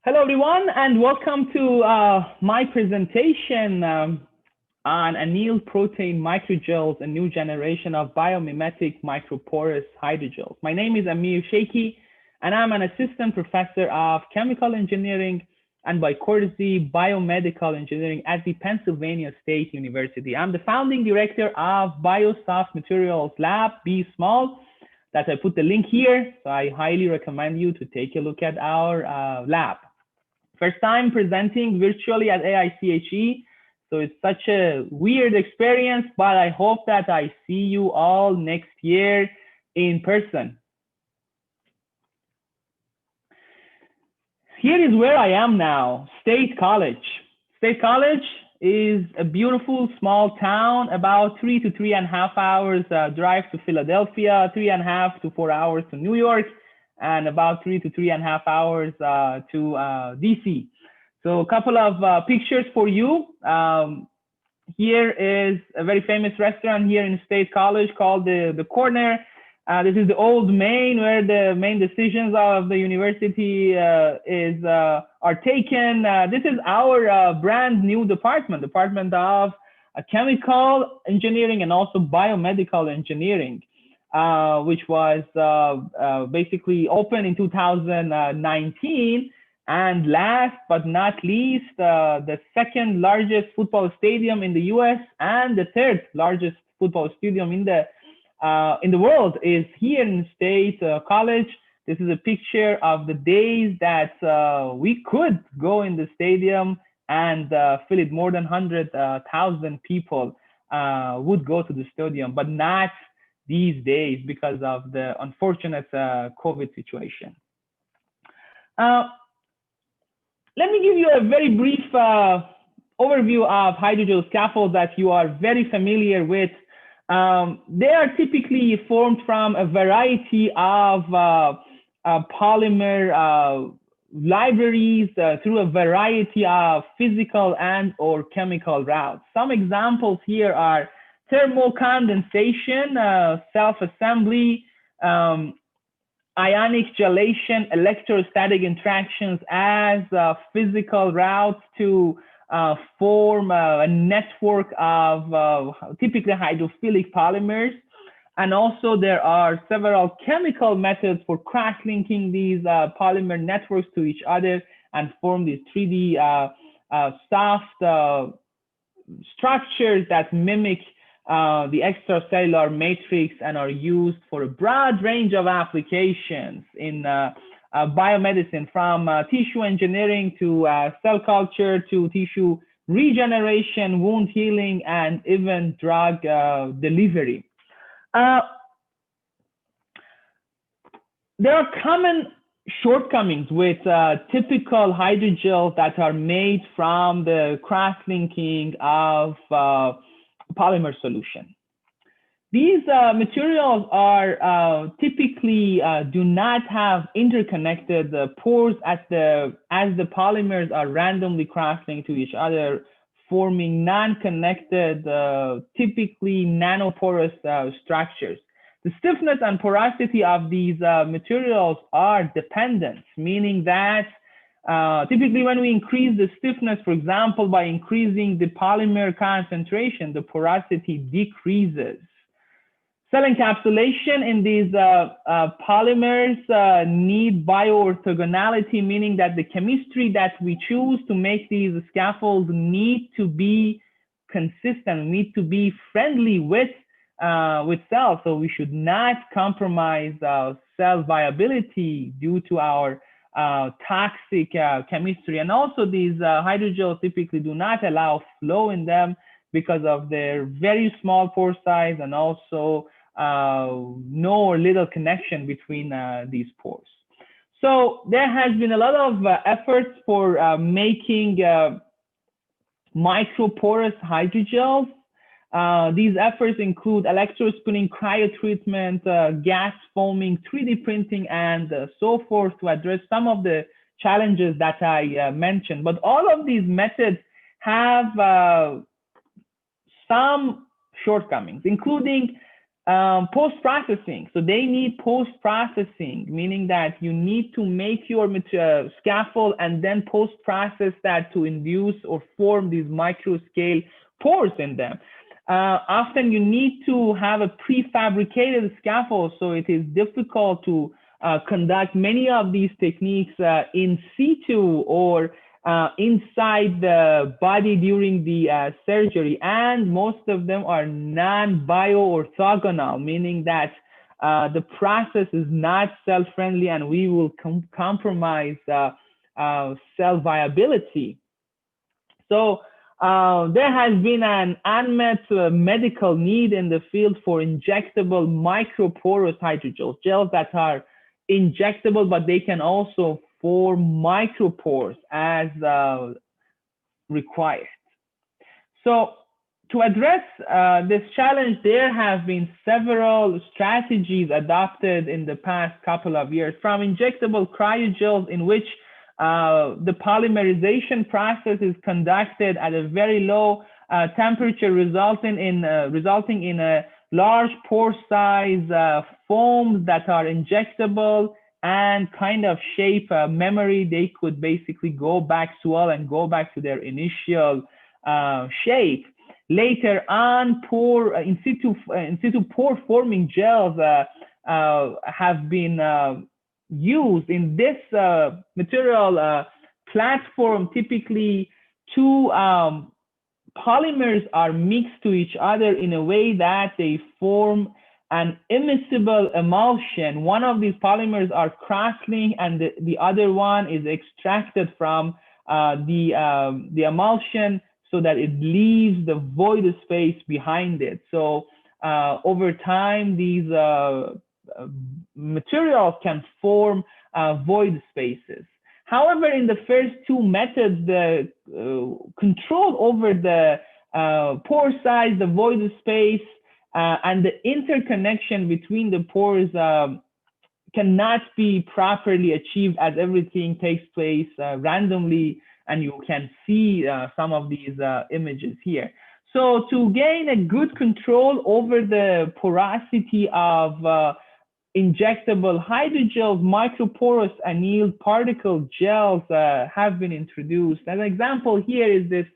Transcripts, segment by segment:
Hello, everyone, and welcome to my presentation on annealed protein microgels, a new generation of biomimetic microporous hydrogels. My name is Sheikhi, and I'm an assistant professor of chemical engineering and by courtesy biomedical engineering at the Pennsylvania State University. I'm the founding director of Biosoft Materials Lab, B Small, that I put the link here. So I highly recommend you to take a look at our lab. First time presenting virtually at AICHE, so it's such a weird experience, but I hope that I see you all next year in person. Here is where I am now, State College. State College is a beautiful small town, about 3 to 3.5 hours drive to Philadelphia, 3.5 to 4 hours to New York, and about 3 to 3.5 hours to DC. So a couple of pictures for you. Here is a very famous restaurant here in State College called the Corner. This is the old main where the main decisions of the university are taken. This is our brand new department of chemical engineering and also biomedical engineering. Which was basically open in 2019. And last but not least, the second largest football stadium in the US and the third largest football stadium in the world is here in State College. This is a picture of the days that we could go in the stadium and fill it. More than 100,000 people would go to the stadium, but not these days because of the unfortunate COVID situation. Let me give you a very brief overview of hydrogel scaffolds that you are very familiar with. They are typically formed from a variety of polymer libraries through a variety of physical and or chemical routes. Some examples here are thermocondensation, self-assembly, ionic gelation, electrostatic interactions as physical routes to form a network of typically hydrophilic polymers. And also there are several chemical methods for cross-linking these polymer networks to each other and form these 3D soft structures that mimic the extracellular matrix and are used for a broad range of applications in biomedicine, from tissue engineering to cell culture to tissue regeneration, wound healing, and even drug delivery. There are common shortcomings with typical hydrogels that are made from the cross-linking of polymer solution. These materials are typically do not have interconnected pores as the polymers are randomly cross-linked to each other, forming non-connected, typically nanoporous structures. The stiffness and porosity of these materials are dependent, meaning that typically when we increase the stiffness, for example, by increasing the polymer concentration, the porosity decreases. Cell encapsulation in these polymers need bioorthogonality, meaning that the chemistry that we choose to make these scaffolds need to be consistent, need to be friendly with cells. So we should not compromise cell viability due to our toxic chemistry. And also these hydrogels typically do not allow flow in them because of their very small pore size and also no or little connection between these pores. So there has been a lot of efforts for making microporous hydrogels. These efforts include electrospinning, cryotreatment, gas foaming, 3D printing, and so forth to address some of the challenges that I mentioned. But all of these methods have some shortcomings, including Post-processing. So they need post-processing, meaning that you need to make your scaffold and then post-process that to induce or form these micro-scale pores in them. Often you need to have a prefabricated scaffold, so it is difficult to conduct many of these techniques in situ or inside the body during the surgery, and most of them are non-bio-orthogonal, meaning that the process is not cell-friendly and we will compromise cell viability. So there has been an unmet medical need in the field for injectable microporous hydrogels, gels that are injectable, but they can also form micropores as required. So to address this challenge, there have been several strategies adopted in the past couple of years, from injectable cryogels, in which the polymerization process is conducted at a very low temperature, resulting in a large pore size foams that are injectable and kind of shape memory. They could basically go back, swell, and go back to their initial shape. Later on, in situ pore forming gels have been used. In this material platform, typically two polymers are mixed to each other in a way that they form an immiscible emulsion. One of these polymers are cross-linked, and the other one is extracted from the emulsion so that it leaves the void space behind it. So over time, these materials can form void spaces. However, in the first two methods, the control over the pore size, the void space, and the interconnection between the pores cannot be properly achieved, as everything takes place randomly, and you can see some of these images here. So to gain a good control over the porosity of injectable hydrogels, microporous annealed particle gels have been introduced. An example here is this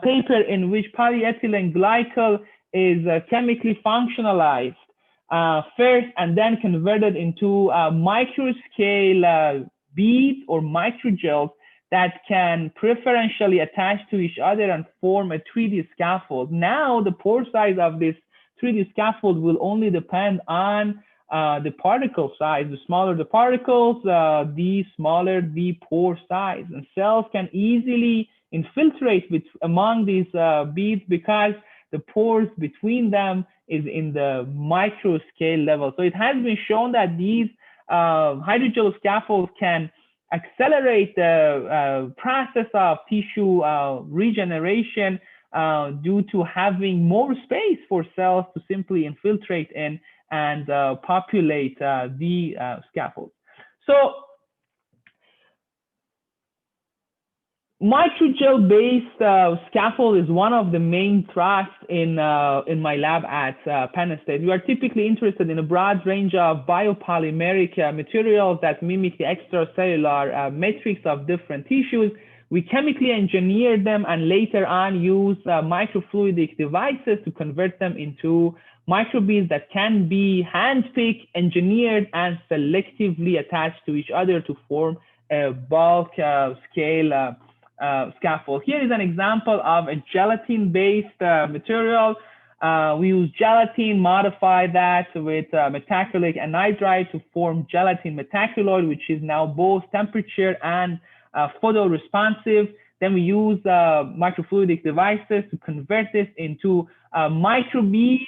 paper in which polyethylene glycol is chemically functionalized first and then converted into microscale beads or microgels that can preferentially attach to each other and form a 3D scaffold. Now the pore size of this 3D scaffold will only depend on the particle size. The smaller the particles, the smaller the pore size. And cells can easily infiltrate among these beads because the pores between them is in the micro scale level. So it has been shown that these hydrogel scaffolds can accelerate the process of tissue regeneration due to having more space for cells to simply infiltrate in and populate the scaffolds. So microgel-based scaffold is one of the main thrusts in my lab at Penn State. We are typically interested in a broad range of biopolymeric materials that mimic the extracellular matrix of different tissues. We chemically engineer them and later on use microfluidic devices to convert them into microbeads that can be handpicked, engineered, and selectively attached to each other to form a bulk scale scaffold. Here is an example of a gelatin-based material. We use gelatin, modify that with methacrylic anhydride to form gelatin methacryloid, which is now both temperature and photoresponsive. Then we use microfluidic devices to convert this into microbeads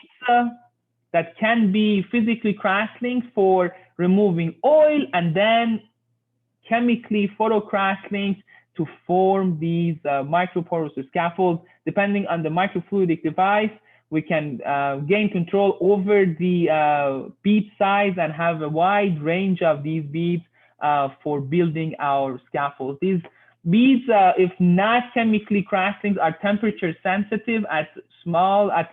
that can be physically cross-linked for removing oil, and then chemically photocross-linked to form these microporous scaffolds. Depending on the microfluidic device, we can gain control over the bead size and have a wide range of these beads for building our scaffolds. These beads, if not chemically cracklings, are temperature sensitive at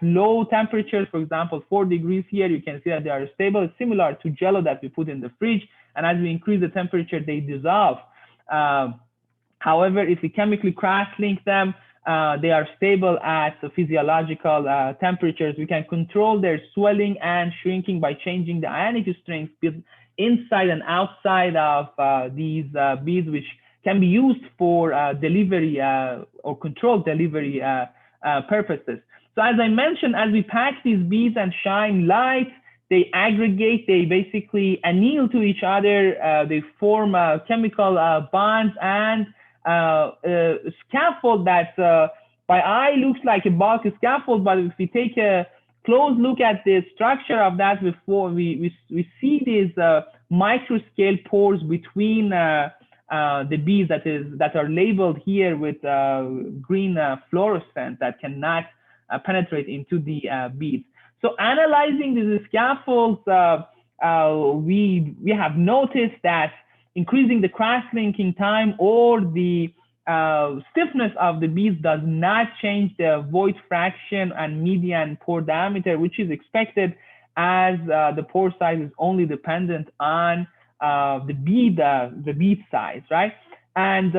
low temperatures. For example, 4 degrees here, you can see that they are stable. It's similar to jello that we put in the fridge. And as we increase the temperature, they dissolve. However, if we chemically cracklink them, they are stable at physiological temperatures. We can control their swelling and shrinking by changing the ionic strength inside and outside of these beads, which can be used for delivery or controlled delivery purposes. So as I mentioned, as we pack these beads and shine light, they aggregate, they basically anneal to each other, they form chemical bonds and scaffold that by eye looks like a bulk scaffold, but if we take a close look at the structure of that before, we see these micro scale pores between the beads that are labeled here with green fluorescent that cannot penetrate into the beads. So analyzing these scaffolds, we have noticed that increasing the cross-linking time or the stiffness of the beads does not change the void fraction and median pore diameter, which is expected as the pore size is only dependent on the bead size, right? And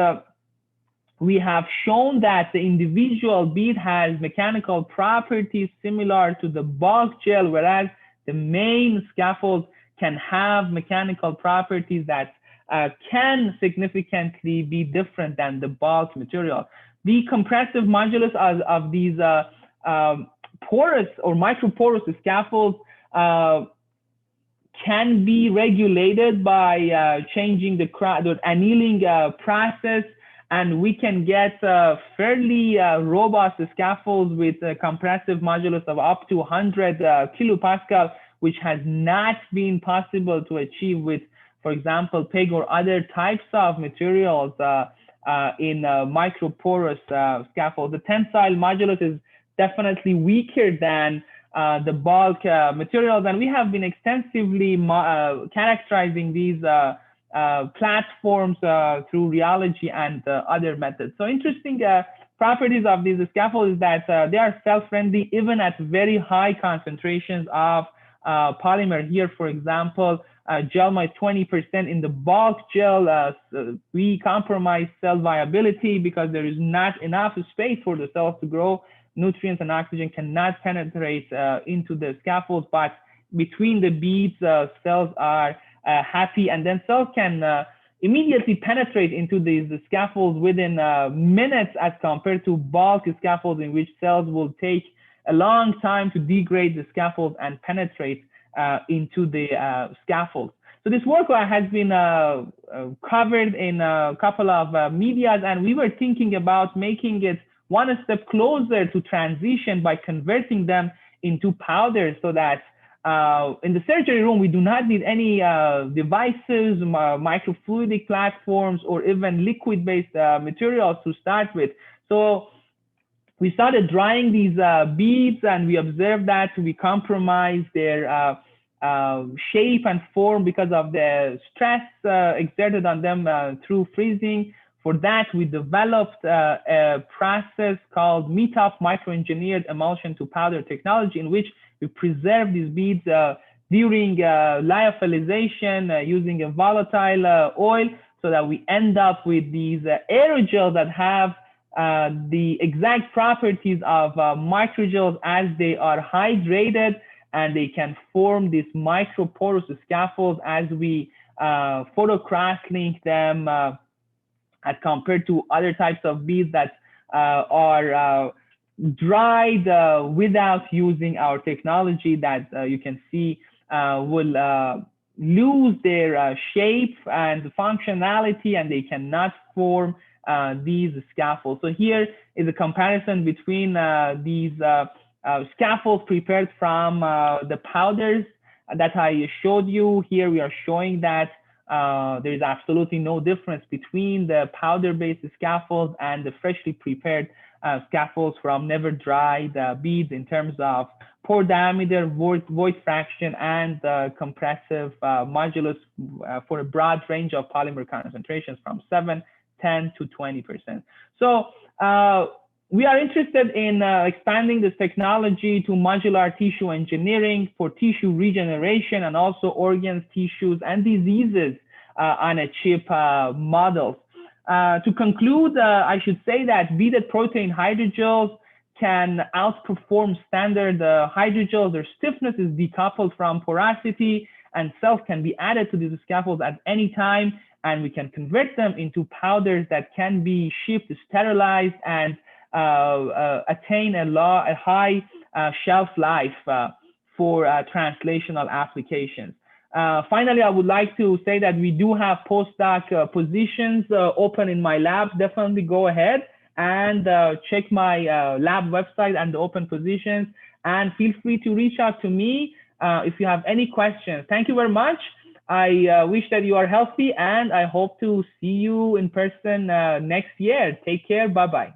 we have shown that the individual bead has mechanical properties similar to the bulk gel, whereas the main scaffold can have mechanical properties that can significantly be different than the bulk material. The compressive modulus of these porous or microporous scaffolds can be regulated by changing the annealing process, and we can get fairly robust scaffolds with a compressive modulus of up to 100 kilopascal, which has not been possible to achieve with, for example, PEG or other types of materials in microporous scaffolds. The tensile modulus is definitely weaker than the bulk materials, and we have been extensively characterizing these platforms through rheology and other methods. So interesting properties of these scaffolds is that they are self-friendly even at very high concentrations of polymer. Here, for example, gel might 20%. In the bulk gel, we compromise cell viability because there is not enough space for the cells to grow. Nutrients and oxygen cannot penetrate into the scaffolds, but between the beads, cells are happy, and then cells can immediately penetrate into these scaffolds within minutes, as compared to bulk scaffolds in which cells will take a long time to degrade the scaffold and penetrate into the scaffolds. So this work has been covered in a couple of medias, and we were thinking about making it one step closer to transition by converting them into powders, so that in the surgery room, we do not need any devices, microfluidic platforms, or even liquid-based materials to start with. So we started drying these beads, and we observed that we compromise their shape and form because of the stress exerted on them through freezing. For that, we developed a process called METOP, microengineered emulsion to powder technology, in which we preserve these beads during lyophilization using a volatile oil, so that we end up with these aerogels that have the exact properties of microgels as they are hydrated, and they can form this microporous scaffold as we photocross-link them as compared to other types of beads that are dried without using our technology, that you can see will lose their shape and functionality, and they cannot form these scaffolds. So here is a comparison between these scaffolds prepared from the powders that I showed you. Here we are showing that there is absolutely no difference between the powder-based scaffolds and the freshly prepared scaffolds from never dried beads in terms of pore diameter, void fraction, and compressive modulus for a broad range of polymer concentrations from 7 10 to 20%. So we are interested in expanding this technology to modular tissue engineering for tissue regeneration and also organs, tissues, and diseases on a chip models. To conclude, I should say that beaded protein hydrogels can outperform standard hydrogels. Their stiffness is decoupled from porosity, and cells can be added to these scaffolds at any time, and we can convert them into powders that can be shipped, sterilized, and attain a high shelf life for translational applications. Finally, I would like to say that we do have postdoc positions open in my lab. Definitely go ahead and check my lab website and the open positions, and feel free to reach out to me if you have any questions. Thank you very much. I wish that you are healthy, and I hope to see you in person next year. Take care. Bye-bye.